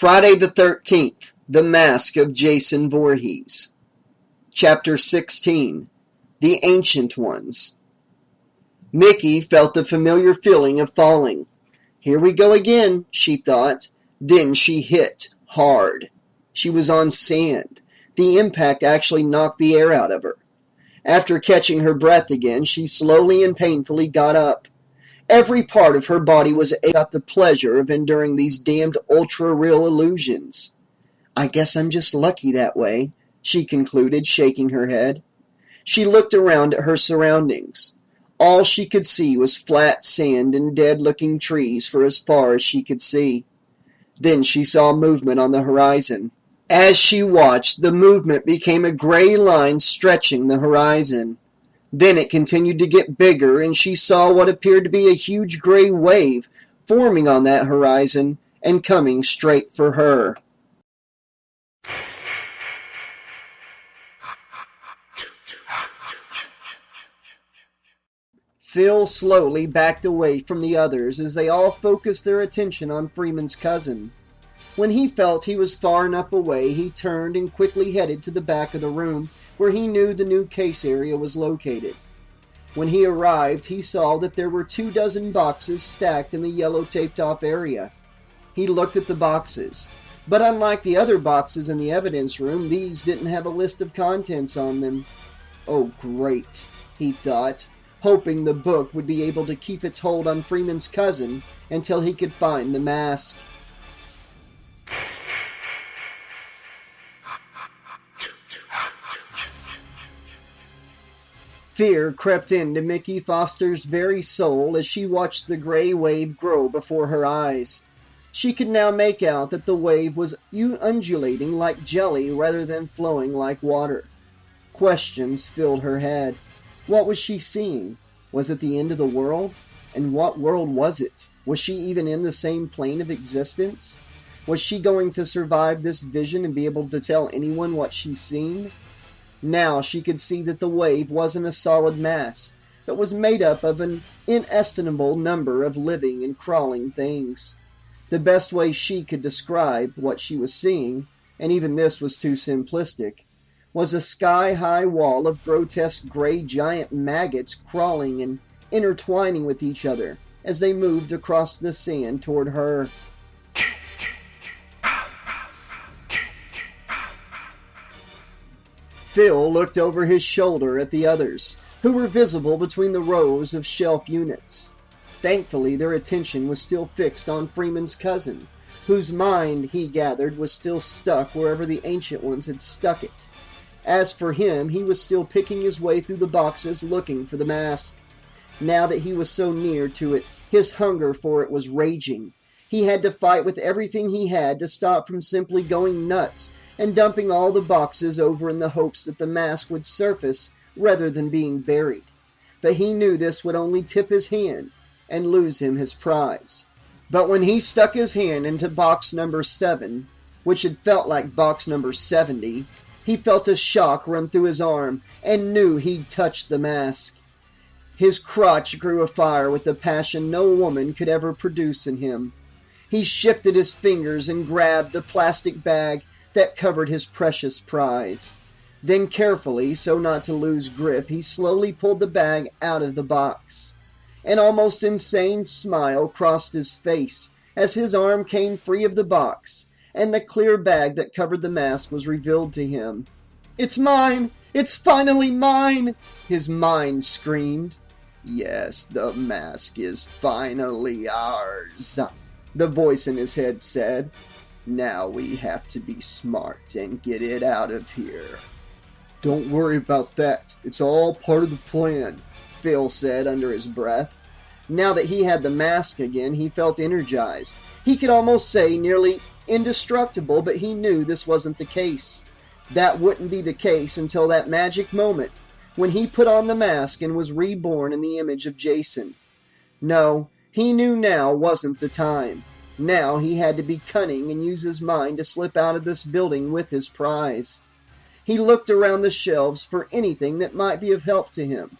Friday the 13th, The Mask of Jason Voorhees. Chapter 16, The Ancient Ones. Micki felt the familiar feeling of falling. Here we go again, she thought. Then she hit hard. She was on sand. The impact actually knocked the air out of her. After catching her breath again, she slowly and painfully got up. Every part of her body was about the pleasure of enduring these damned ultra-real illusions. I guess I'm just lucky that way, she concluded, shaking her head. She looked around at her surroundings. All she could see was flat sand and dead-looking trees for as far as she could see. Then she saw movement on the horizon. As she watched, the movement became a gray line stretching the horizon. Then it continued to get bigger, and she saw what appeared to be a huge gray wave forming on that horizon and coming straight for her. Phil slowly backed away from the others as they all focused their attention on Freeman's cousin. When he felt he was far enough away, he turned and quickly headed to the back of the room where he knew the new case area was located. When he arrived, he saw that there were 24 boxes stacked in the yellow taped-off area. He looked at the boxes, but unlike the other boxes in the evidence room, these didn't have a list of contents on them. Oh, great, he thought, hoping the book would be able to keep its hold on Freeman's cousin until he could find the mask. Fear crept into Micki Foster's very soul as she watched the gray wave grow before her eyes. She could now make out that the wave was undulating like jelly rather than flowing like water. Questions filled her head. What was she seeing? Was it the end of the world? And what world was it? Was she even in the same plane of existence? Was she going to survive this vision and be able to tell anyone what she's seen? Now she could see that the wave wasn't a solid mass, but was made up of an inestimable number of living and crawling things. The best way she could describe what she was seeing, and even this was too simplistic, was a sky-high wall of grotesque gray giant maggots crawling and intertwining with each other as they moved across the sand toward her. Phil looked over his shoulder at the others, who were visible between the rows of shelf units. Thankfully, their attention was still fixed on Freeman's cousin, whose mind, he gathered, was still stuck wherever the Ancient Ones had stuck it. As for him, he was still picking his way through the boxes looking for the mask. Now that he was so near to it, his hunger for it was raging. He had to fight with everything he had to stop from simply going nuts and dumping all the boxes over in the hopes that the mask would surface rather than being buried. But he knew this would only tip his hand and lose him his prize. But when he stuck his hand into box number 7, which had felt like box number 70, he felt a shock run through his arm and knew he'd touched the mask. His crotch grew afire with the passion no woman could ever produce in him. He shifted his fingers and grabbed the plastic bag that covered his precious prize. Then carefully, so not to lose grip, he slowly pulled the bag out of the box. An almost insane smile crossed his face as his arm came free of the box, and the clear bag that covered the mask was revealed to him. "It's mine! It's finally mine!" his mind screamed. "Yes, the mask is finally ours," the voice in his head said. "Now we have to be smart and get it out of here." "Don't worry about that. It's all part of the plan," Phil said under his breath. Now that he had the mask again, he felt energized. He could almost say nearly indestructible, but he knew this wasn't the case. That wouldn't be the case until that magic moment when he put on the mask and was reborn in the image of Jason. No, he knew now wasn't the time. Now he had to be cunning and use his mind to slip out of this building with his prize. He looked around the shelves for anything that might be of help to him.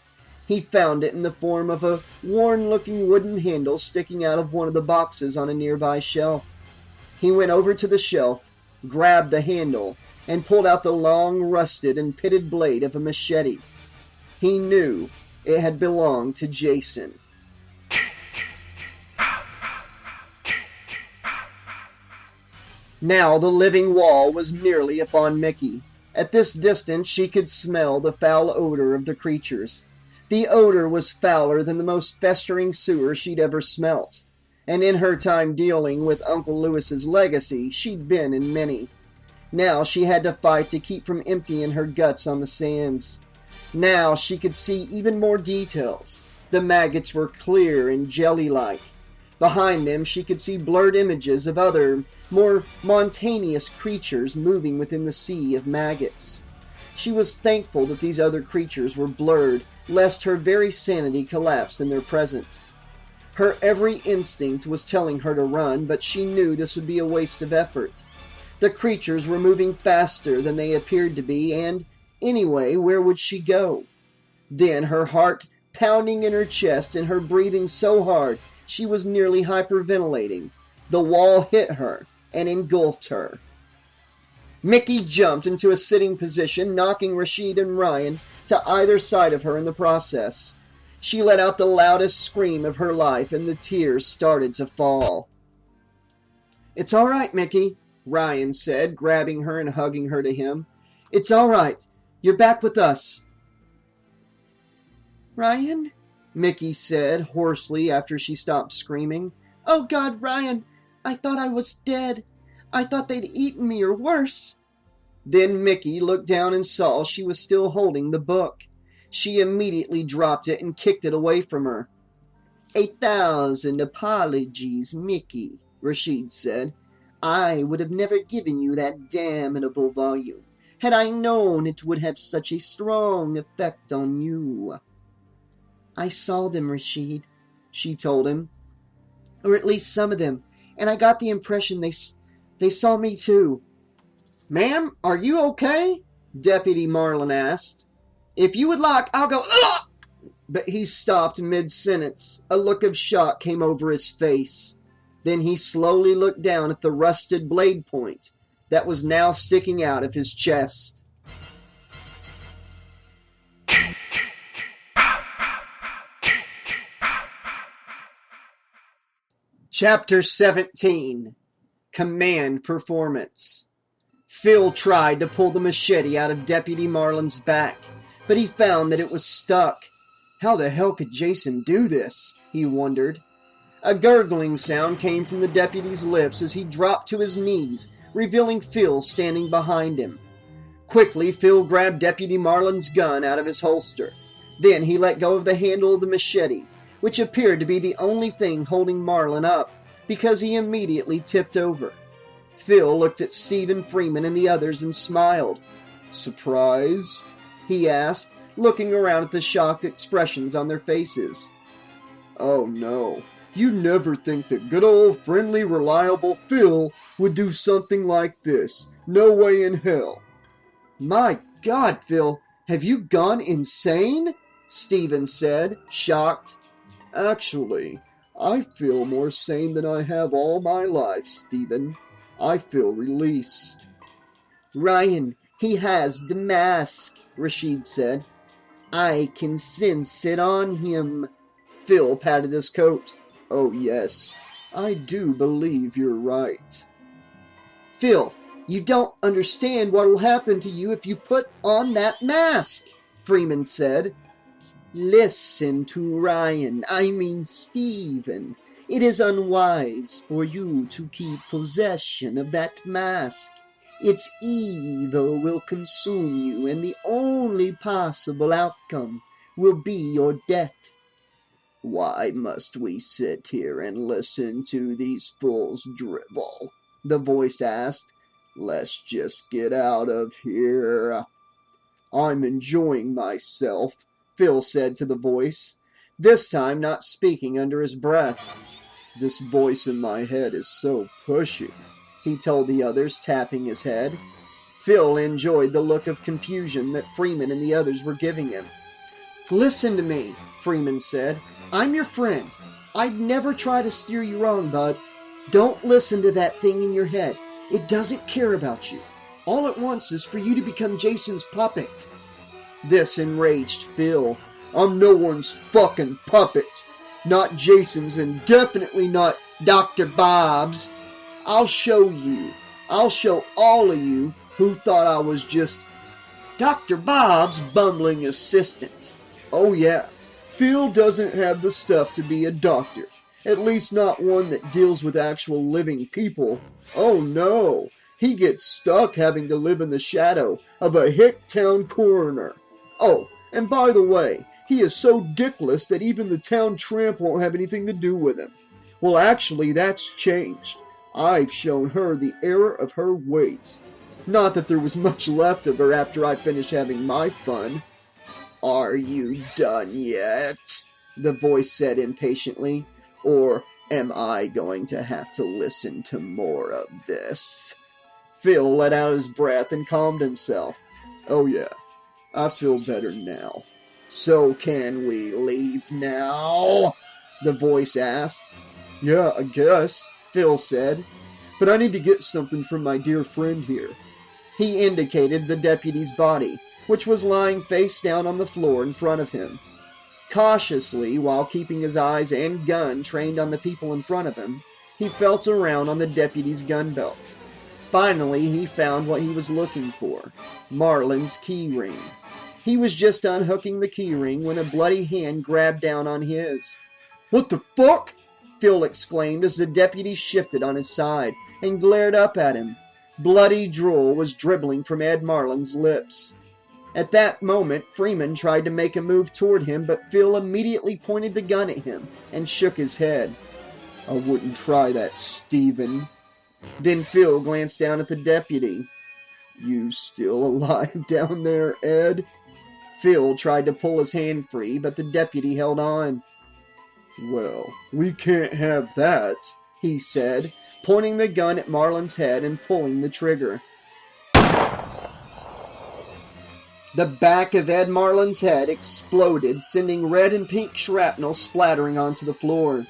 He found it in the form of a worn-looking wooden handle sticking out of one of the boxes on a nearby shelf. He went over to the shelf, grabbed the handle, and pulled out the long, rusted, and pitted blade of a machete. He knew it had belonged to Jason. Now the living wall was nearly upon Micki. At this distance she could smell the foul odor of the creatures. The odor was fouler than the most festering sewer she'd ever smelt. And in her time dealing with Uncle Lewis's legacy, she'd been in many. Now she had to fight to keep from emptying her guts on the sands. Now she could see even more details. The maggots were clear and jelly-like. Behind them she could see blurred images of other, more mountainous creatures moving within the sea of maggots. She was thankful that these other creatures were blurred, lest her very sanity collapse in their presence. Her every instinct was telling her to run, but she knew this would be a waste of effort. The creatures were moving faster than they appeared to be, and, anyway, where would she go? Then, her heart pounding in her chest and her breathing so hard she was nearly hyperventilating, the wall hit her and engulfed her. Micki jumped into a sitting position, knocking Rashid and Ryan to either side of her in the process. She let out the loudest scream of her life, and the tears started to fall. "It's all right, Micki," Ryan said, grabbing her and hugging her to him. "It's all right. You're back with us." "Ryan?" Micki said hoarsely after she stopped screaming. "Oh God, Ryan, I thought I was dead. I thought they'd eaten me or worse." Then Micki looked down and saw she was still holding the book. She immediately dropped it and kicked it away from her. "1,000 apologies, Micki," Rashid said. "I would have never given you that damnable volume, had I known it would have such a strong effect on you." "I saw them, Rashid," she told him. "Or at least some of them, and I got the impression they saw me too." "Ma'am, are you okay?" Deputy Marlin asked. "If you would like, I'll go..." Ugh! But he stopped mid-sentence. A look of shock came over his face. Then he slowly looked down at the rusted blade point that was now sticking out of his chest. Chapter 17. Command Performance. Phil tried to pull the machete out of Deputy Marlin's back, but he found that it was stuck. How the hell could Jason do this? He wondered. A gurgling sound came from the deputy's lips as he dropped to his knees, revealing Phil standing behind him. Quickly, Phil grabbed Deputy Marlin's gun out of his holster. Then he let go of the handle of the machete, which appeared to be the only thing holding Marlin up, because he immediately tipped over. Phil looked at Stephen Freeman and the others and smiled. "Surprised?" he asked, looking around at the shocked expressions on their faces. "Oh no, you'd never think that good old friendly reliable Phil would do something like this. No way in hell." "My God, Phil, have you gone insane?" Stephen said, shocked. "Actually, I feel more sane than I have all my life, Stephen. I feel released." "Ryan, he has the mask," Rashid said. "I can sense it on him." Phil patted his coat. "Oh yes, I do believe you're right." "Phil, you don't understand what'll happen to you if you put on that mask," Freeman said. "Listen to Ryan, I mean Stephen. It is unwise for you to keep possession of that mask. Its evil will consume you, and the only possible outcome will be your death." "Why must we sit here and listen to these fools drivel?" the voice asked. "Let's just get out of here." "I'm enjoying myself," Phil said to the voice, this time not speaking under his breath. "This voice in my head is so pushy," he told the others, tapping his head. Phil enjoyed the look of confusion that Freeman and the others were giving him. "Listen to me," Freeman said. "I'm your friend. I'd never try to steer you wrong, bud. Don't listen to that thing in your head. It doesn't care about you. All it wants is for you to become Jason's puppet. This enraged Phil. I'm no one's fucking puppet. Not Jason's and definitely not Dr. Bob's. I'll show you. I'll show all of you who thought I was just Dr. Bob's bumbling assistant. Oh yeah, Phil doesn't have the stuff to be a doctor. At least not one that deals with actual living people. Oh no, he gets stuck having to live in the shadow of a hick town coroner. Oh, and by the way, he is so dickless that even the town tramp won't have anything to do with him. Well, actually, that's changed. I've shown her the error of her ways. Not that there was much left of her after I finished having my fun. Are you done yet? The voice said impatiently. Or am I going to have to listen to more of this? Phil let out his breath and calmed himself. Oh yeah, I feel better now. So can we leave now? The voice asked. Yeah, I guess, Phil said. But I need to get something from my dear friend here. He indicated the deputy's body, which was lying face down on the floor in front of him. Cautiously, while keeping his eyes and gun trained on the people in front of him, he felt around on the deputy's gun belt. Finally, he found what he was looking for, Marlon's key ring. He was just unhooking the key ring when a bloody hand grabbed down on his. What the fuck? Phil exclaimed as the deputy shifted on his side and glared up at him. Bloody drool was dribbling from Ed Marlin's lips. At that moment, Freeman tried to make a move toward him, but Phil immediately pointed the gun at him and shook his head. I wouldn't try that, Stephen. Then Phil glanced down at the deputy. You still alive down there, Ed? Phil tried to pull his hand free, but the deputy held on. Well, we can't have that, he said, pointing the gun at Marlin's head and pulling the trigger. The back of Ed Marlin's head exploded, sending red and pink shrapnel splattering onto the floor.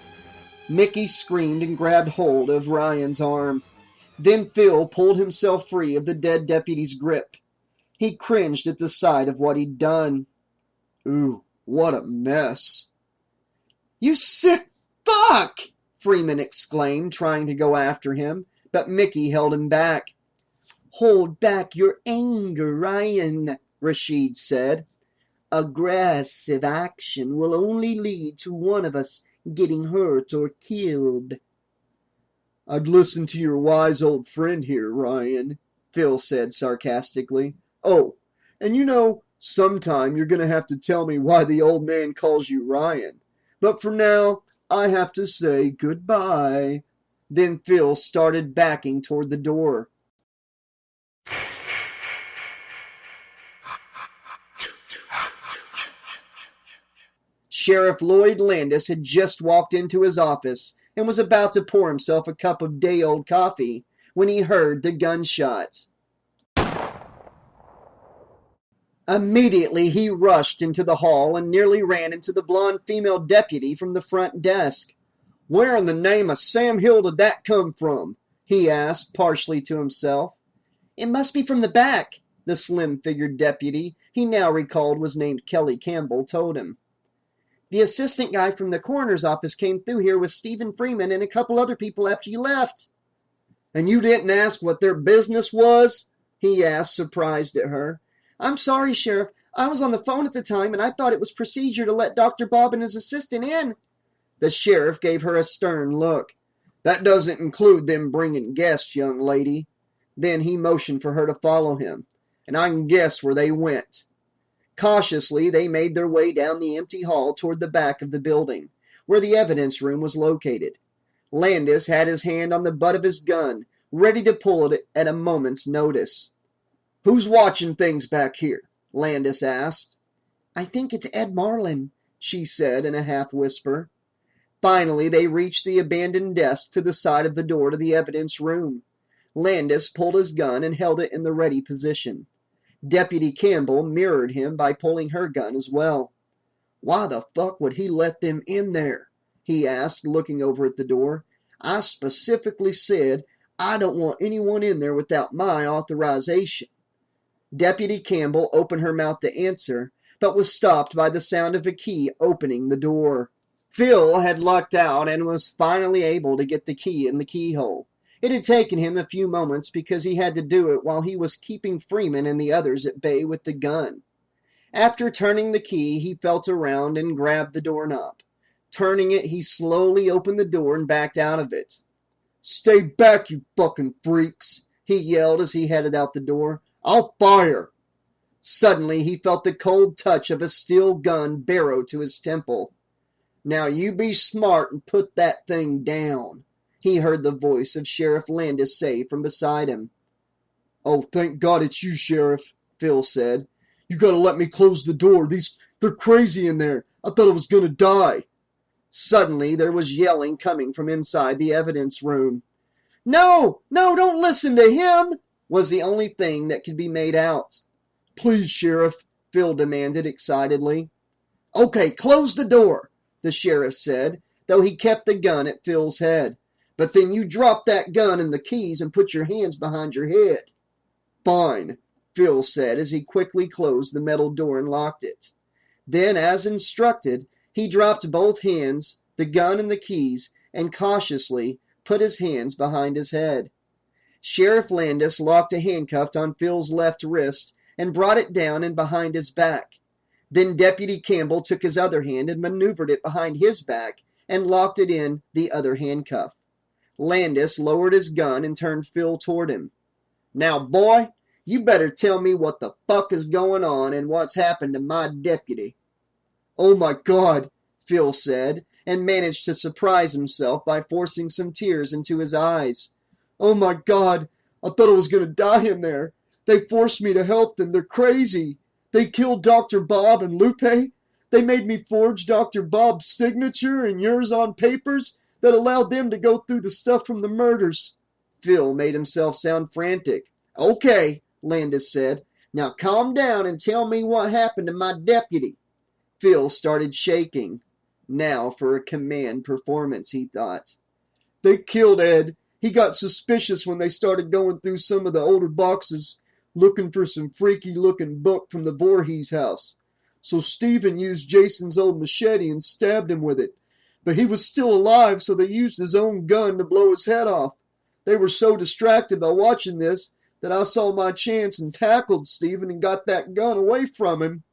Micki screamed and grabbed hold of Ryan's arm. Then Phil pulled himself free of the dead deputy's grip. He cringed at the sight of what he'd done. Ooh, what a mess. You sick fuck! Freeman exclaimed, trying to go after him, but Micki held him back. Hold back your anger, Ryan, Rashid said. Aggressive action will only lead to one of us getting hurt or killed. I'd listen to your wise old friend here, Ryan, Phil said sarcastically. Oh, and you know, sometime you're going to have to tell me why the old man calls you Ryan. But for now, I have to say goodbye. Then Phil started backing toward the door. Sheriff Lloyd Landis had just walked into his office and was about to pour himself a cup of day-old coffee when he heard the gunshots. Immediately, he rushed into the hall and nearly ran into the blonde female deputy from the front desk. Where in the name of Sam Hill did that come from? He asked, partially to himself. It must be from the back, the slim-figured deputy, he now recalled was named Kelly Campbell, told him. The assistant guy from the coroner's office came through here with Stephen Freeman and a couple other people after you left. And you didn't ask what their business was? He asked, surprised at her. I'm sorry, Sheriff. I was on the phone at the time, and I thought it was procedure to let Dr. Bob and his assistant in. The sheriff gave her a stern look. That doesn't include them bringing guests, young lady. Then he motioned for her to follow him, and I can guess where they went. Cautiously, they made their way down the empty hall toward the back of the building, where the evidence room was located. Landis had his hand on the butt of his gun, ready to pull it at a moment's notice. Who's watching things back here? Landis asked. I think it's Ed Marlin, she said in a half-whisper. Finally, they reached the abandoned desk to the side of the door to the evidence room. Landis pulled his gun and held it in the ready position. Deputy Campbell mirrored him by pulling her gun as well. Why the fuck would he let them in there? He asked, looking over at the door. I specifically said I don't want anyone in there without my authorization. Deputy Campbell opened her mouth to answer, but was stopped by the sound of a key opening the door. Phil had lucked out and was finally able to get the key in the keyhole. It had taken him a few moments because he had to do it while he was keeping Freeman and the others at bay with the gun. After turning the key, he felt around and grabbed the doorknob. Turning it, he slowly opened the door and backed out of it. "Stay back, you fucking freaks," he yelled as he headed out the door. "I'll fire." Suddenly, he felt the cold touch of a steel gun barrow to his temple. "Now you be smart and put that thing down," he heard the voice of Sheriff Landis say from beside him. "Oh, thank God it's you, Sheriff," Phil said. "You gotta let me close the door. They're crazy in there. I thought I was gonna die." Suddenly, there was yelling coming from inside the evidence room. No, don't listen to him," was the only thing that could be made out. "Please, Sheriff," Phil demanded excitedly. "Okay, close the door," the sheriff said, though he kept the gun at Phil's head. "But then you drop that gun and the keys and put your hands behind your head." "Fine," Phil said as he quickly closed the metal door and locked it. Then, as instructed, he dropped both hands, the gun and the keys, and cautiously put his hands behind his head. Sheriff Landis locked a handcuff on Phil's left wrist and brought it down and behind his back. Then Deputy Campbell took his other hand and maneuvered it behind his back and locked it in the other handcuff. Landis lowered his gun and turned Phil toward him. "Now, boy, you better tell me what the fuck is going on and what's happened to my deputy." "Oh my God," Phil said, and managed to surprise himself by forcing some tears into his eyes. "Oh my God, I thought I was going to die in there. They forced me to help them. They're crazy. They killed Dr. Bob and Lupe. They made me forge Dr. Bob's signature and yours on papers that allowed them to go through the stuff from the murders." Phil made himself sound frantic. "Okay," Landis said. "Now calm down and tell me what happened to my deputy." Phil started shaking. Now for a command performance, he thought. "They killed Ed. He got suspicious when they started going through some of the older boxes, looking for some freaky-looking book from the Voorhees house. So Stephen used Jason's old machete and stabbed him with it. But he was still alive, so they used his own gun to blow his head off. They were so distracted by watching this that I saw my chance and tackled Stephen and got that gun away from him."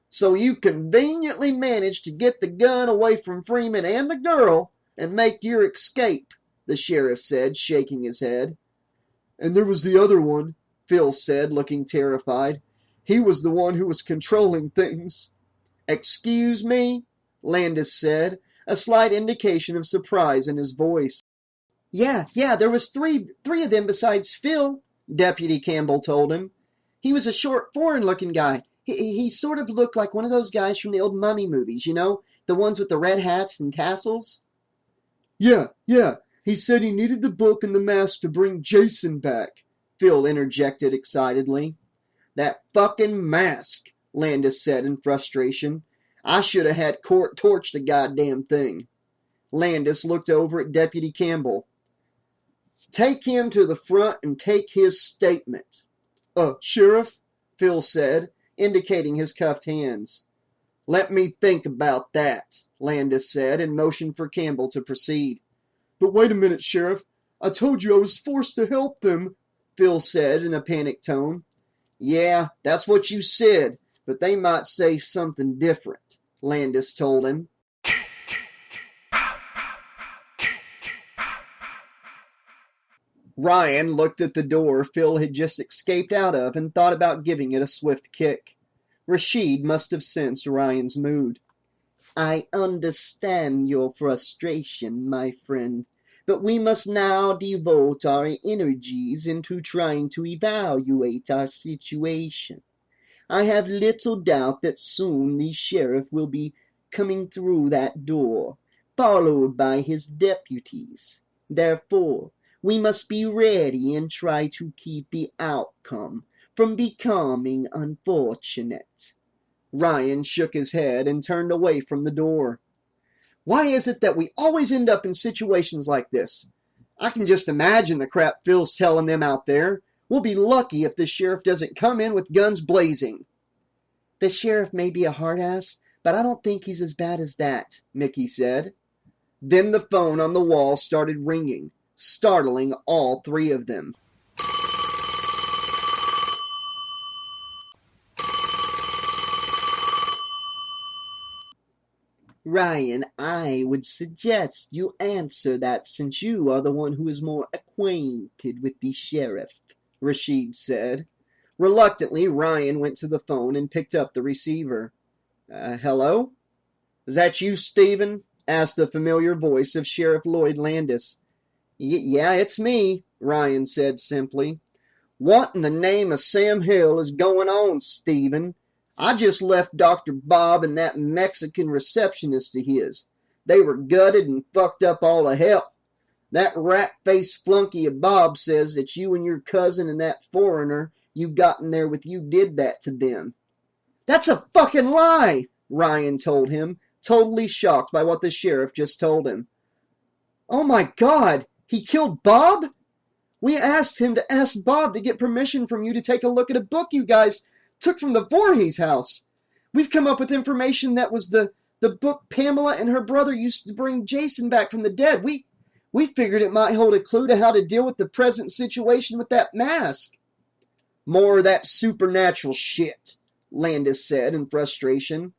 "So you conveniently managed to get the gun away from Freeman and the girl and make your escape," the sheriff said, shaking his head. "And there was the other one," Phil said, looking terrified. "He was the one who was controlling things." "Excuse me?" Landis said, a slight indication of surprise in his voice. Yeah, there was three of them besides Phil," Deputy Campbell told him. "He was a short, foreign-looking guy. He sort of looked like one of those guys from the old mummy movies, you know? The ones with the red hats and tassels." Yeah. He said he needed the book and the mask to bring Jason back," Phil interjected excitedly. "That fucking mask," Landis said in frustration. "I should have had Court torch the goddamn thing." Landis looked over at Deputy Campbell. "Take him to the front and take his statement." Sheriff," Phil said, indicating his cuffed hands. "Let me think about that," Landis said, and motioned for Campbell to proceed. "But wait a minute, Sheriff. I told you I was forced to help them," Phil said in a panicked tone. "Yeah, that's what you said, but they might say something different," Landis told him. Ryan looked at the door Phil had just escaped out of and thought about giving it a swift kick. Rashid must have sensed Ryan's mood. "I understand your frustration, my friend, but we must now devote our energies into trying to evaluate our situation. I have little doubt that soon the sheriff will be coming through that door, followed by his deputies. Therefore, we must be ready and try to keep the outcome from becoming unfortunate." Ryan shook his head and turned away from the door. Why is it that we always end up in situations like this? I can just imagine the crap Phil's telling them out there. We'll be lucky if the sheriff doesn't come in with guns blazing. The sheriff may be a hard-ass, but I don't think he's as bad as that, Micki said. Then the phone on the wall started ringing, startling all three of them. Ryan, I would suggest you answer that since you are the one who is more acquainted with the sheriff, Rashid said. Reluctantly, Ryan went to the phone and picked up the receiver. Hello? Is that you, Stephen? Asked the familiar voice of Sheriff Lloyd Landis. Yeah, it's me, Ryan said simply. What in the name of Sam Hill is going on, Stephen? I just left Dr. Bob and that Mexican receptionist of his. They were gutted and fucked up all to hell. That rat-faced flunky of Bob says that you and your cousin and that foreigner you got in there with you did that to them. That's a fucking lie, Ryan told him, totally shocked by what the sheriff just told him. Oh my God, he killed Bob? We asked him to ask Bob to get permission from you to take a look at a book you guys took from the Voorhees house. We've come up with information that was the book Pamela and her brother used to bring Jason back from the dead. We figured it might hold a clue to how to deal with the present situation with that mask. More of that supernatural shit, Landis said in frustration.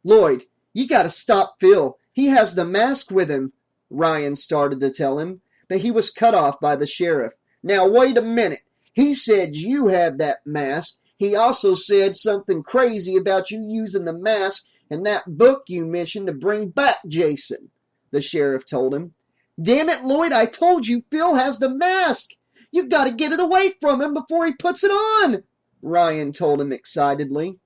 Lloyd, you gotta stop Phil. He has the mask with him, Ryan started to tell him, but he was cut off by the sheriff. Now wait a minute. He said you have that mask. He also said something crazy about you using the mask and that book you mentioned to bring back Jason, the sheriff told him. Damn it, Lloyd, I told you Phil has the mask. You've got to get it away from him before he puts it on, Ryan told him excitedly.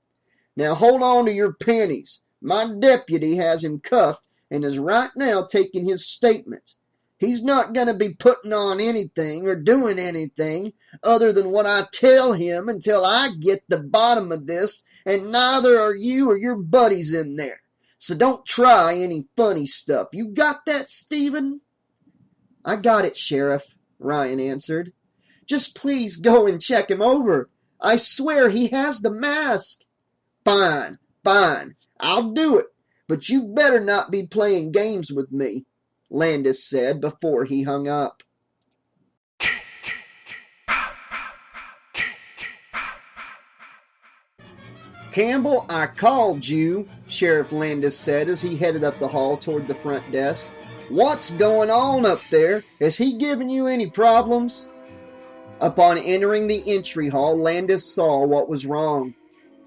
Now hold on to your panties. My deputy has him cuffed and is right now taking his statement. He's not going to be putting on anything or doing anything other than what I tell him until I get the bottom of this, and neither are you or your buddies in there. So don't try any funny stuff. You got that, Stephen? I got it, Sheriff, Ryan answered. Just please go and check him over. I swear he has the mask. Fine, I'll do it, but you better not be playing games with me, Landis said before he hung up. Campbell, I called you, Sheriff Landis said as he headed up the hall toward the front desk. What's going on up there? Is he giving you any problems? Upon entering the entry hall, Landis saw what was wrong.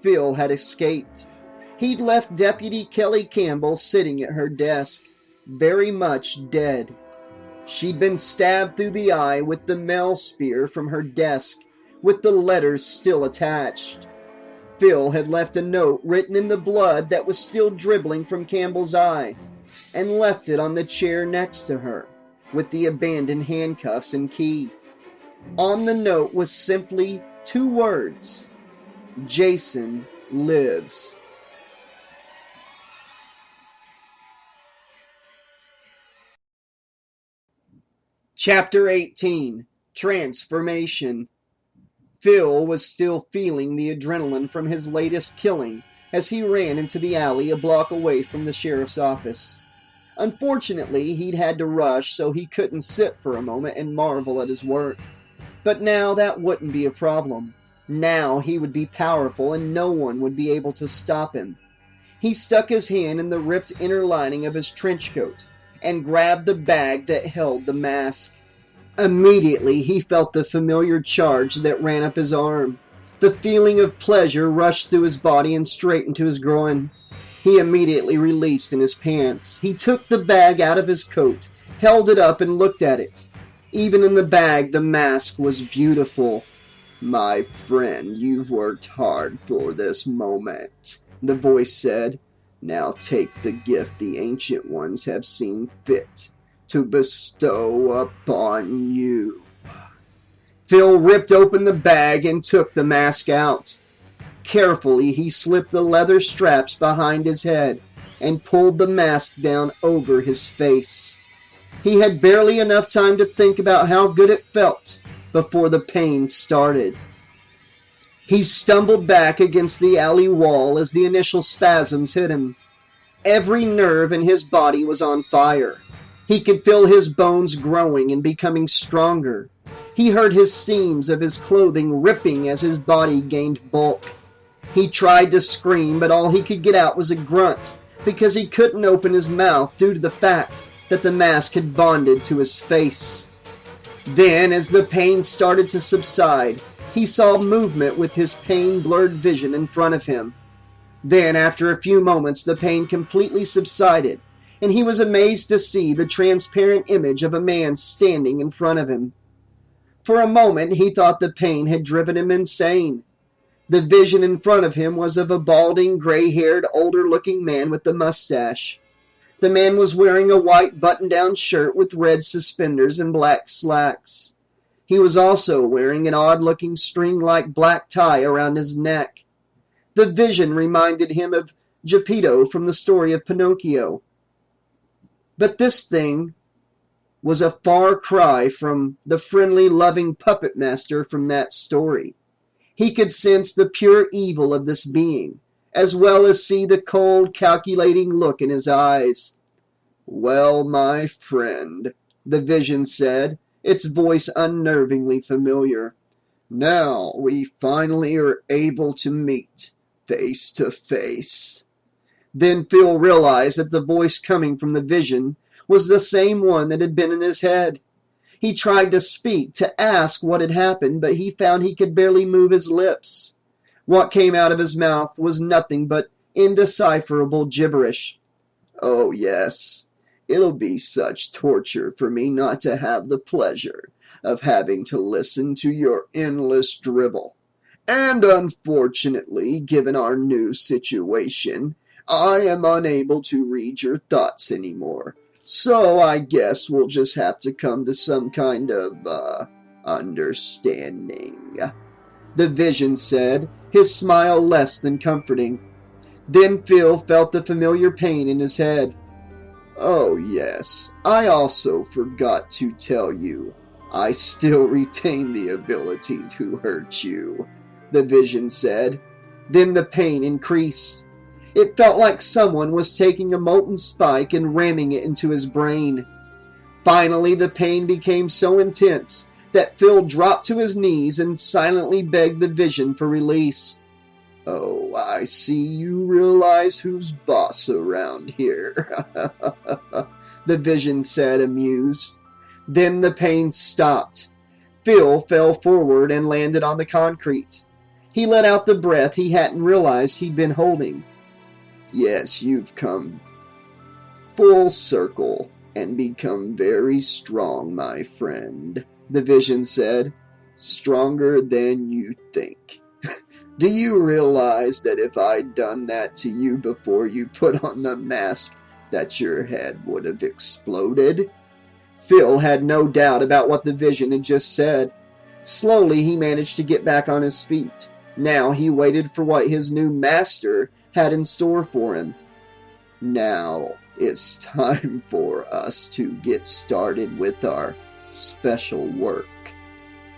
Phil had escaped. He'd left Deputy Kelly Campbell sitting at her desk, very much dead. She'd been stabbed through the eye with the mail spear from her desk, with the letters still attached. Phil had left a note written in the blood that was still dribbling from Campbell's eye, and left it on the chair next to her, with the abandoned handcuffs and key. On the note was simply 2 words: Jason lives. Chapter 18. Transformation. Phil was still feeling the adrenaline from his latest killing as he ran into the alley a block away from the sheriff's office. Unfortunately, he'd had to rush, so he couldn't sit for a moment and marvel at his work. But now that wouldn't be a problem. Now he would be powerful and no one would be able to stop him. He stuck his hand in the ripped inner lining of his trench coat and grabbed the bag that held the mask. Immediately, he felt the familiar charge that ran up his arm. The feeling of pleasure rushed through his body and straight into his groin. He immediately released in his pants. He took the bag out of his coat, held it up, and looked at it. Even in the bag, the mask was beautiful. My friend, you've worked hard for this moment, the voice said. Now take the gift the Ancient Ones have seen fit to bestow upon you. Phil ripped open the bag and took the mask out. Carefully, he slipped the leather straps behind his head and pulled the mask down over his face. He had barely enough time to think about how good it felt before the pain started. He stumbled back against the alley wall as the initial spasms hit him. Every nerve in his body was on fire. He could feel his bones growing and becoming stronger. He heard his seams of his clothing ripping as his body gained bulk. He tried to scream, but all he could get out was a grunt because he couldn't open his mouth due to the fact that the mask had bonded to his face. Then, as the pain started to subside, he saw movement with his pain-blurred vision in front of him. Then, after a few moments, the pain completely subsided, and he was amazed to see the transparent image of a man standing in front of him. For a moment, he thought the pain had driven him insane. The vision in front of him was of a balding, gray-haired, older-looking man with a mustache. The man was wearing a white button-down shirt with red suspenders and black slacks. He was also wearing an odd-looking string-like black tie around his neck. The vision reminded him of Geppetto from the story of Pinocchio. But this thing was a far cry from the friendly, loving puppet master from that story. He could sense the pure evil of this being, as well as see the cold, calculating look in his eyes. "Well, my friend," the vision said, its voice unnervingly familiar, "now we finally are able to meet face to face." Then Phil realized that the voice coming from the vision was the same one that had been in his head. He tried to speak, to ask what had happened, but he found he could barely move his lips. What came out of his mouth was nothing but indecipherable gibberish. "Oh yes, it'll be such torture for me not to have the pleasure of having to listen to your endless dribble. And unfortunately, given our new situation, I am unable to read your thoughts anymore. So I guess we'll just have to come to some kind of, understanding," the vision said, his smile less than comforting. Then Phil felt the familiar pain in his head. "Oh yes, I also forgot to tell you, I still retain the ability to hurt you," the vision said. Then the pain increased. It felt like someone was taking a molten spike and ramming it into his brain. Finally, the pain became so intense that Phil dropped to his knees and silently begged the vision for release. "Oh, I see you realize who's boss around here," the vision said, amused. Then the pain stopped. Phil fell forward and landed on the concrete. He let out the breath he hadn't realized he'd been holding. "Yes, you've come full circle and become very strong, my friend," the vision said. "Stronger than you think. Do you realize that if I'd done that to you before you put on the mask, that your head would have exploded?" Phil had no doubt about what the vision had just said. Slowly he managed to get back on his feet. Now he waited for what his new master had in store for him. "Now it's time for us to get started with our special work.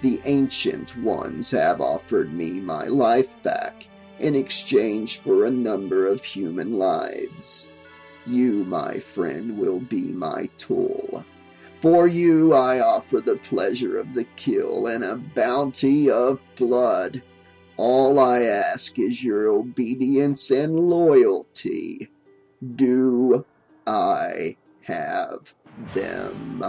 The Ancient Ones have offered me my life back in exchange for a number of human lives. You, my friend, will be my tool. For you I offer the pleasure of the kill and a bounty of blood. All I ask is your obedience and loyalty. Do I have them?"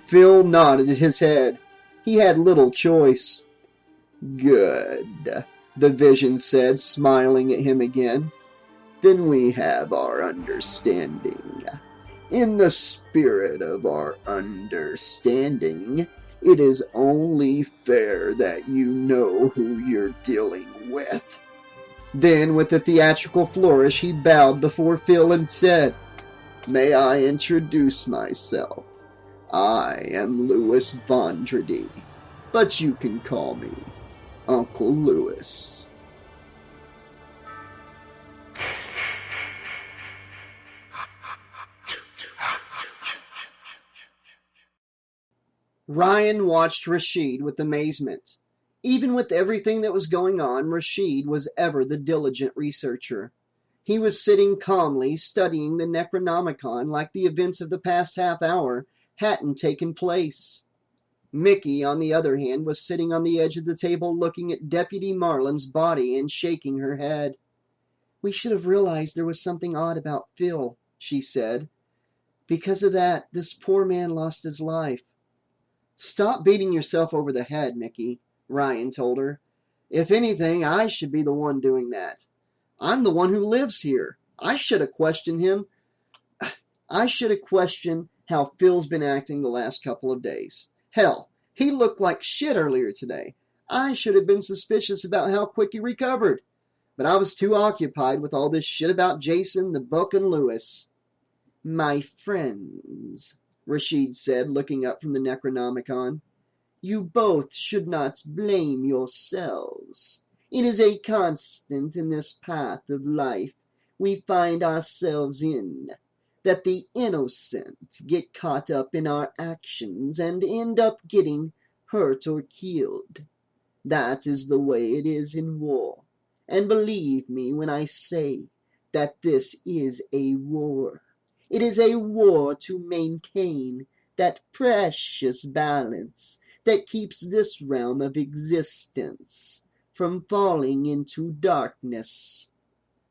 Phil nodded his head. He had little choice. "Good," the vision said, smiling at him again. "Then we have our understanding. In the spirit of our understanding, it is only fair that you know who you're dealing with." Then, with a theatrical flourish, he bowed before Phil and said, "May I introduce myself? I am Louis Vondredy, but you can call me Uncle Louis." Ryan watched Rashid with amazement. Even with everything that was going on, Rashid was ever the diligent researcher. He was sitting calmly studying the Necronomicon like the events of the past half hour hadn't taken place. Micki, on the other hand, was sitting on the edge of the table looking at Deputy Marlin's body and shaking her head. "We should have realized there was something odd about Phil," she said. "Because of that, this poor man lost his life." "Stop beating yourself over the head, Micki," Ryan told her. "If anything, I should be the one doing that. I'm the one who lives here. I should have questioned him. I should have questioned how Phil's been acting the last couple of days. Hell, he looked like shit earlier today. I should have been suspicious about how quick he recovered. But I was too occupied with all this shit about Jason, the book, and Lewis." "My friends," Rashid said, looking up from the Necronomicon, "you both should not blame yourselves. It is a constant in this path of life we find ourselves in, that the innocent get caught up in our actions and end up getting hurt or killed. That is the way it is in war. And believe me when I say that this is a war. It is a war to maintain that precious balance that keeps this realm of existence from falling into darkness."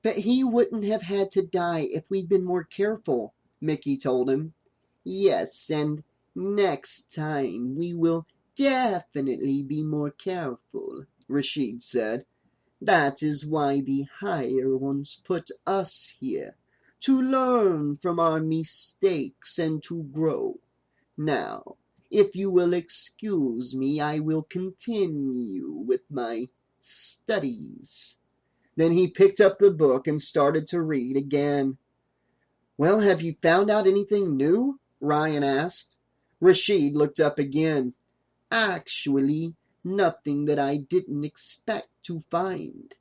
"But he wouldn't have had to die if we'd been more careful," Micki told him. "Yes, and next time we will definitely be more careful," Rashid said. "That is why the higher ones put us here, to learn from our mistakes and to grow. Now, if you will excuse me, I will continue with my studies." Then he picked up the book and started to read again. "Well, have you found out anything new?" Ryan asked. Rashid looked up again. "Actually, nothing that I didn't expect to find.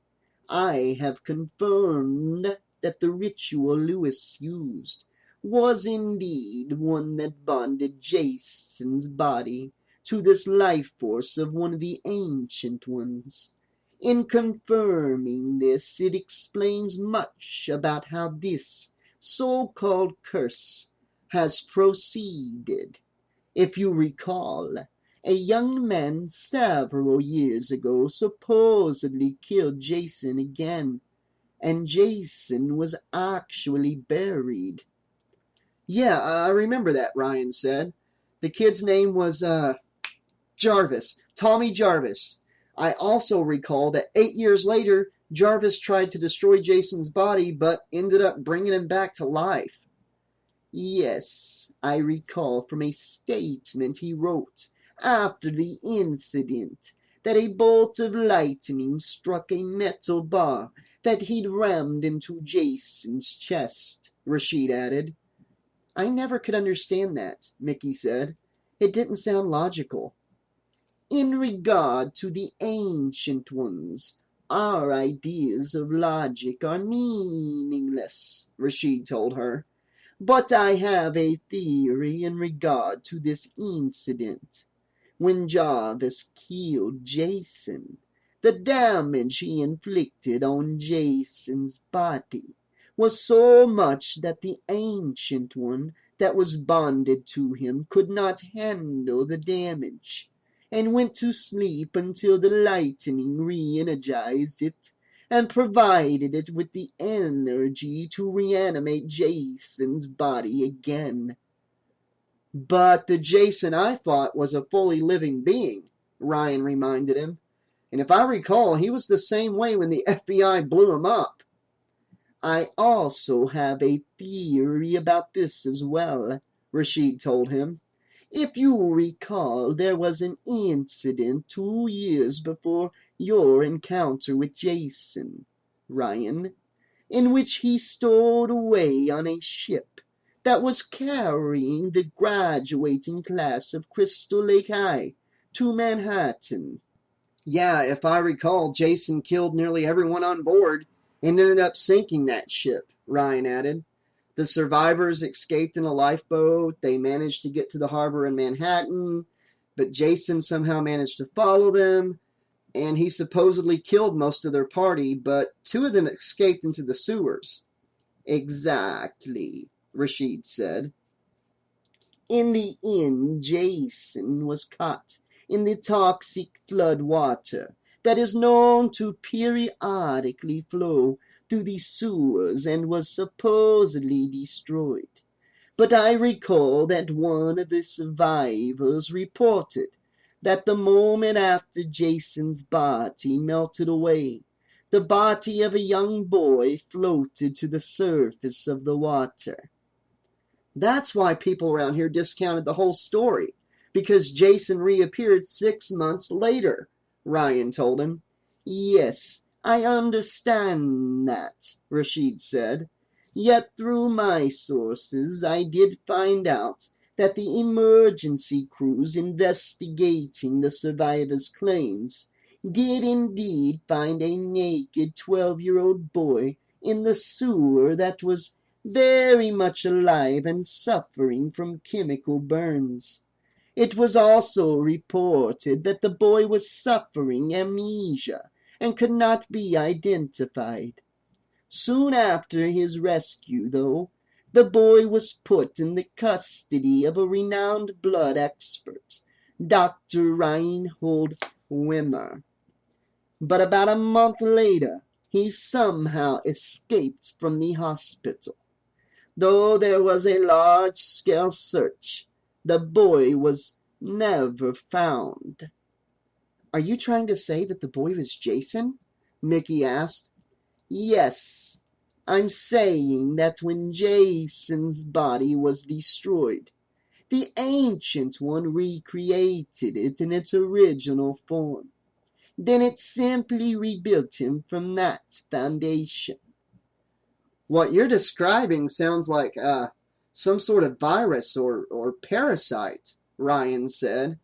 I have confirmed that the ritual Lewis used was indeed one that bonded Jason's body to this life force of one of the ancient ones. In confirming this, it explains much about how this so-called curse has proceeded. If you recall, a young man several years ago supposedly killed Jason again, and Jason was actually buried." "Yeah, I remember that," Ryan said. "The kid's name was, Jarvis. Tommy Jarvis. I also recall that 8 years later, Jarvis tried to destroy Jason's body, but ended up bringing him back to life." "Yes, I recall from a statement he wrote after the incident that a bolt of lightning struck a metal bar that he'd rammed into Jason's chest," Rashid added. "I never could understand that," Micki said. "It didn't sound logical." "In regard to the ancient ones, our ideas of logic are meaningless," Rashid told her. "But I have a theory in regard to this incident. When Jarvis killed Jason, the damage he inflicted on Jason's body was so much that the ancient one that was bonded to him could not handle the damage, and went to sleep until the lightning re-energized it and provided it with the energy to reanimate Jason's body again." "But the Jason I fought was a fully living being," Ryan reminded him. "And if I recall, he was the same way when the FBI blew him up." "I also have a theory about this as well," Rashid told him. "If you recall, there was an incident 2 years before your encounter with Jason, Ryan, in which he stowed away on a ship that was carrying the graduating class of Crystal Lake High to Manhattan." "Yeah, if I recall, Jason killed nearly everyone on board and ended up sinking that ship," Ryan added. "The survivors escaped in a lifeboat. They managed to get to the harbor in Manhattan. but Jason somehow managed to follow them, and he supposedly killed most of their party, but 2 of them escaped into the sewers. Exactly, Rashid said. In the end, Jason was caught in the toxic flood water that is known to periodically flow through the sewers and was supposedly destroyed. But I recall that one of the survivors reported that the moment after Jason's body melted away, the body of a young boy floated to the surface of the water. That's why people around here discounted the whole story, because Jason reappeared 6 months later, Ryan told him. Yes, I understand that, Rashid said. Yet through my sources I did find out that the emergency crews investigating the survivors' claims did indeed find a naked 12-year-old boy in the sewer that was very much alive and suffering from chemical burns. It was also reported that the boy was suffering amnesia and could not be identified. Soon after his rescue, though, the boy was put in the custody of a renowned blood expert, Dr. Reinhold Wimmer. But about a month later, he somehow escaped from the hospital. Though there was a large-scale search, the boy was never found. Are you trying to say that the boy was Jason? Micki asked. Yes, I'm saying that when Jason's body was destroyed, the Ancient One recreated it in its original form. Then it simply rebuilt him from that foundation. What you're describing sounds like some sort of virus or parasite, Ryan said.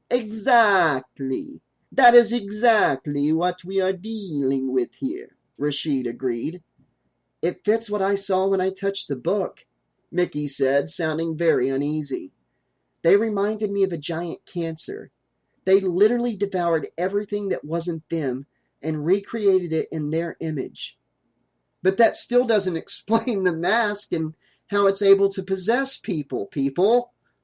Exactly. That is exactly what we are dealing with here, Rashid agreed. It fits what I saw when I touched the book, Micki said, sounding very uneasy. They reminded me of a giant cancer. They literally devoured everything that wasn't them and recreated it in their image. But that still doesn't explain the mask and how it's able to possess people,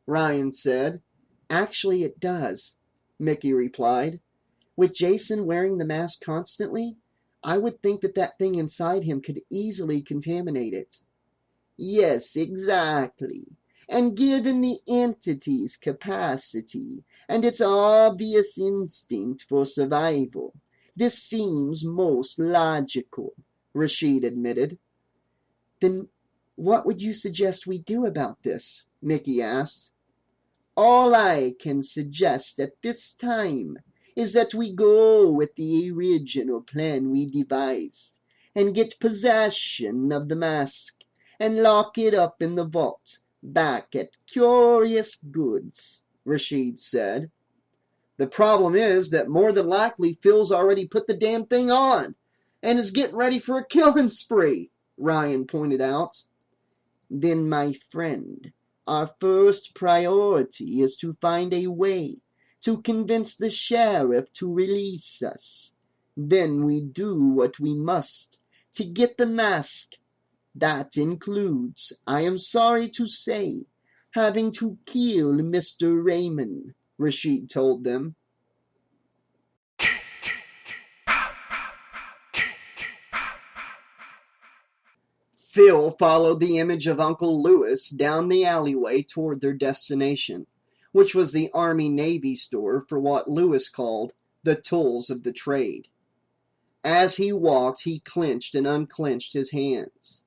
Ryan said. Actually, it does, Micki replied. With Jason wearing the mask constantly, I would think that thing inside him could easily contaminate it. Yes, exactly. And given the entity's capacity and its obvious instinct for survival, this seems most logical, Rashid admitted. Then what would you suggest we do about this? Micki asked. All I can suggest at this time is that we go with the original plan we devised and get possession of the mask and lock it up in the vault back at Curious Goods, Rashid said. The problem is that more than likely Phil's already put the damn thing on and is getting ready for a killing spree, Ryan pointed out. Then, my friend, our first priority is to find a way to convince the sheriff to release us. Then we do what we must to get the mask. That includes, I am sorry to say, having to kill Mr. Raymond, Rashid told them. Phil followed the image of Uncle Lewis down the alleyway toward their destination, which was the Army-Navy store for what Lewis called the tools of the trade. As he walked, he clenched and unclenched his hands.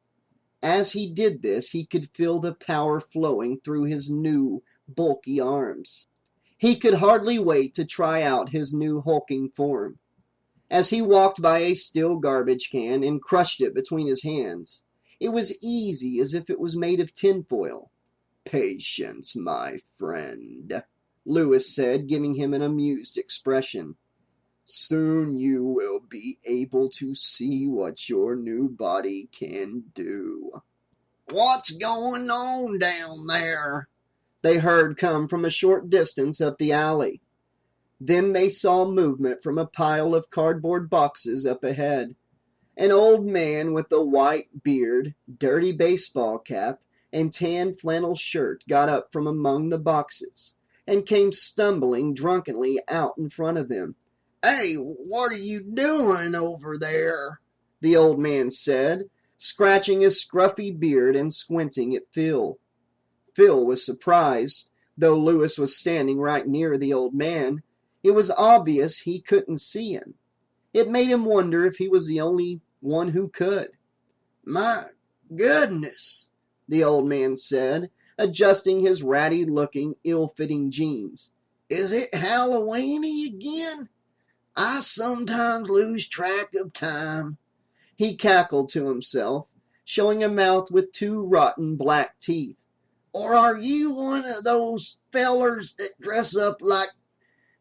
As he did this, he could feel the power flowing through his new, bulky arms. He could hardly wait to try out his new hulking form. As he walked by a steel garbage can and crushed it between his hands, it was easy as if it was made of tinfoil. Patience, my friend, Lewis said, giving him an amused expression. Soon you will be able to see what your new body can do. What's going on down there? they heard come from a short distance up the alley. Then they saw movement from a pile of cardboard boxes up ahead. An old man with a white beard, dirty baseball cap, and tan flannel shirt got up from among the boxes and came stumbling drunkenly out in front of them. "Hey, what are you doing over there?" the old man said, scratching his scruffy beard and squinting at Phil. Phil was surprised, though Lewis was standing right near the old man. It was obvious he couldn't see him. It made him wonder if he was the only one who could. "My goodness," the old man said, adjusting his ratty-looking, ill-fitting jeans. "Is it Halloweeny again? I sometimes lose track of time." He cackled to himself, showing a mouth with two rotten black teeth. "Or are you one of those fellers that dress up like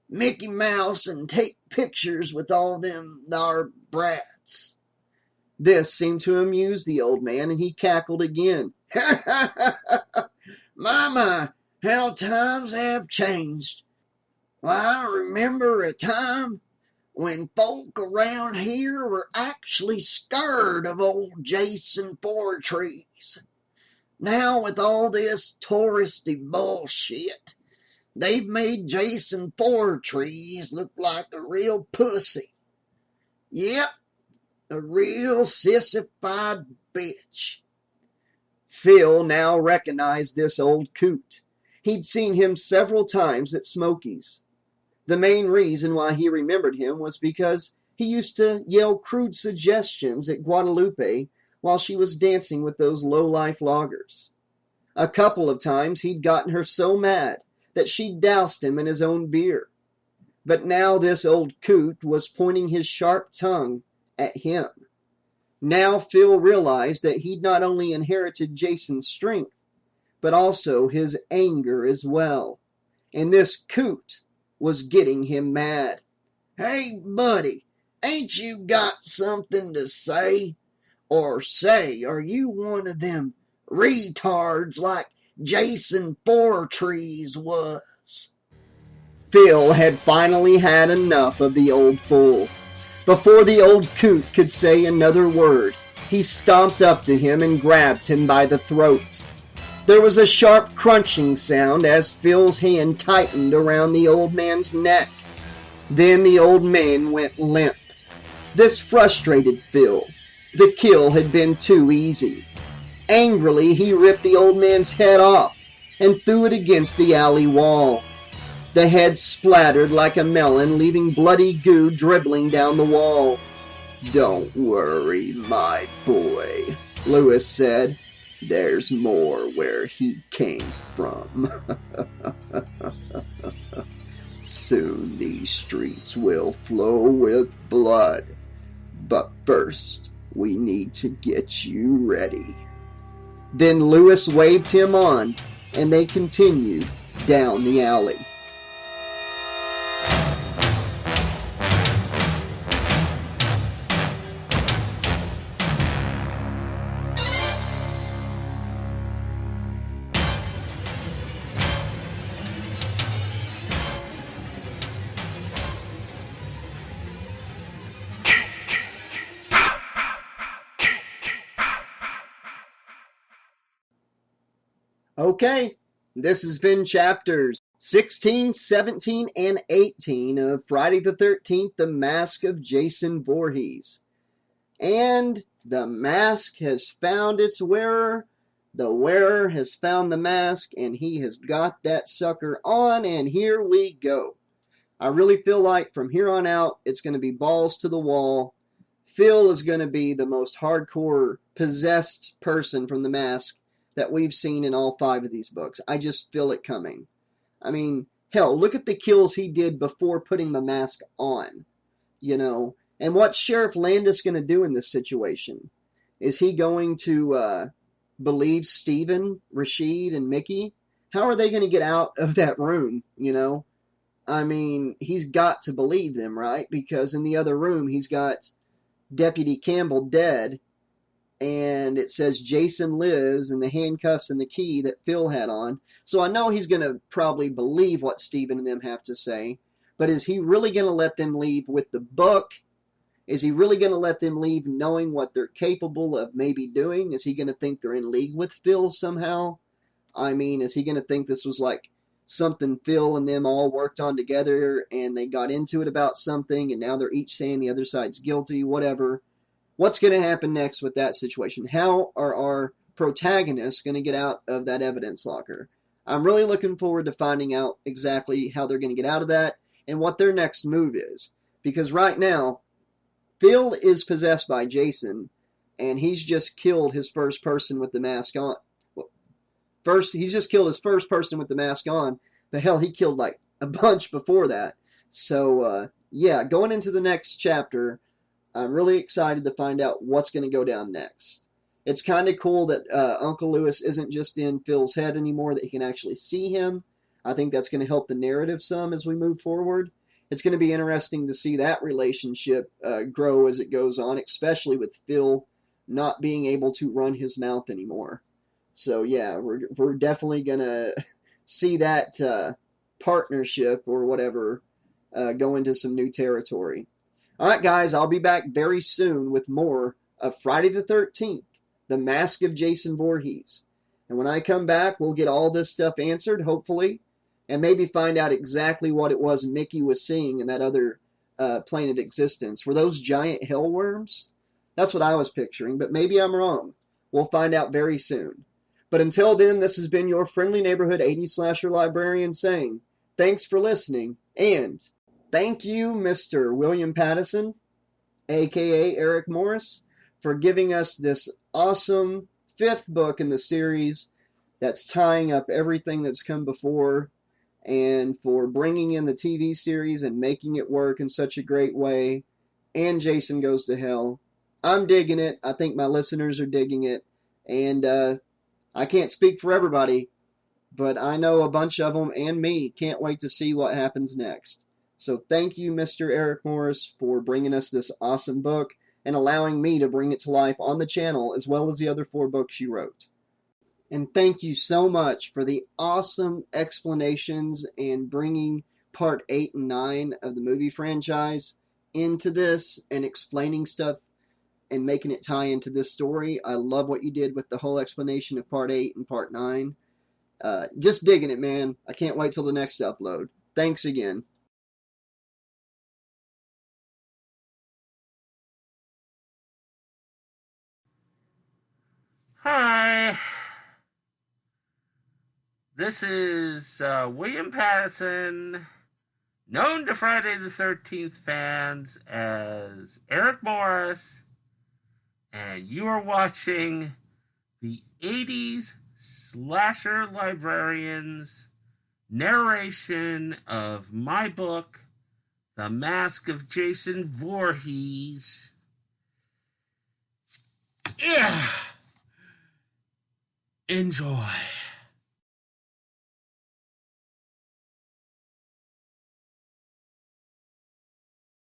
Mickey Mouse and take pictures with all them thar brats?" This seemed to amuse the old man, and he cackled again. "Ha ha ha ha! My, how times have changed. Why, I remember a time when folk around here were actually scared of old Jason Voorhees. Now, with all this touristy bullshit, they've made Jason Voorhees look like a real pussy. Yep, a real sissified bitch." Phil now recognized this old coot. He'd seen him several times at Smokey's. The main reason why he remembered him was because he used to yell crude suggestions at Guadalupe while she was dancing with those low-life loggers. A couple of times he'd gotten her so mad that she doused him in his own beer. But now this old coot was pointing his sharp tongue at him. Now Phil realized that he'd not only inherited Jason's strength, but also his anger as well. And this coot was getting him mad. "Hey, buddy, ain't you got something to say? Or say, are you one of them retards like Jason Voorhees was?" Phil had finally had enough of the old fool. Before the old coot could say another word, he stomped up to him and grabbed him by the throat. There was a sharp crunching sound as Phil's hand tightened around the old man's neck. Then the old man went limp. This frustrated Phil. The kill had been too easy. Angrily, he ripped the old man's head off and threw it against the alley wall. The head splattered like a melon, leaving bloody goo dribbling down the wall. "Don't worry, my boy," Lewis said. "There's more where he came from." "Soon these streets will flow with blood. But first, we need to get you ready." Then Lewis waved him on, and they continued down the alley. Okay, this has been chapters 16, 17, and 18 of Friday the 13th, The Mask of Jason Voorhees. And the mask has found its wearer, the wearer has found the mask, and he has got that sucker on, and here we go. I really feel like from here on out, it's going to be balls to the wall. Phil is going to be the most hardcore possessed person from the mask that we've seen in all 5 of these books. I just feel it coming. I mean, hell, look at the kills he did before putting the mask on, you know. And what's Sheriff Landis going to do in this situation? Is he going to believe Stephen, Rashid, and Micki? How are they going to get out of that room, you know? I mean, he's got to believe them, right? Because in the other room, he's got Deputy Campbell dead, and it says Jason lives and the handcuffs and the key that Phil had on. So I know he's going to probably believe what Steven and them have to say, but is he really going to let them leave with the book? Is he really going to let them leave knowing what they're capable of maybe doing? Is he going to think they're in league with Phil somehow? I mean, is he going to think this was like something Phil and them all worked on together and they got into it about something and now they're each saying the other side's guilty, whatever? What's going to happen next with that situation? How are our protagonists going to get out of that evidence locker? I'm really looking forward to finding out exactly how they're going to get out of that and what their next move is. Because right now, Phil is possessed by Jason, and he's just killed his first person with the mask on. He's just killed his first person with the mask on. The hell, he killed like a bunch before that. So, yeah, going into the next chapter, I'm really excited to find out what's going to go down next. It's kind of cool that Uncle Lewis isn't just in Phil's head anymore, that he can actually see him. I think that's going to help the narrative some as we move forward. It's going to be interesting to see that relationship grow as it goes on, especially with Phil not being able to run his mouth anymore. So yeah, we're definitely going to see that partnership or whatever go into some new territory. All right, guys, I'll be back very soon with more of Friday the 13th, The Mask of Jason Voorhees. And when I come back, we'll get all this stuff answered, hopefully, and maybe find out exactly what it was Micki was seeing in that other plane of existence. Were those giant hellworms? That's what I was picturing, but maybe I'm wrong. We'll find out very soon. But until then, this has been your friendly neighborhood 80s slasher librarian saying, thanks for listening, and thank you, Mr. William Pattison, a.k.a. Eric Morse, for giving us this awesome 5th book in the series that's tying up everything that's come before, and for bringing in the TV series and making it work in such a great way, and Jason Goes to Hell. I'm digging it. I think my listeners are digging it, and I can't speak for everybody, but I know a bunch of them and me can't wait to see what happens next. So thank you, Mr. Eric Morris, for bringing us this awesome book and allowing me to bring it to life on the channel as well as the other 4 books you wrote. And thank you so much for the awesome explanations and bringing part 8 and 9 of the movie franchise into this and explaining stuff and making it tie into this story. I love what you did with the whole explanation of part 8 and part 9. Just digging it, man. I can't wait till the next upload. Thanks again. Hi. This is William Pattison, known to Friday the 13th fans as Eric Morris, and you are watching the 80s Slasher Librarian's narration of my book, The Mask of Jason Voorhees. Yeah. Enjoy.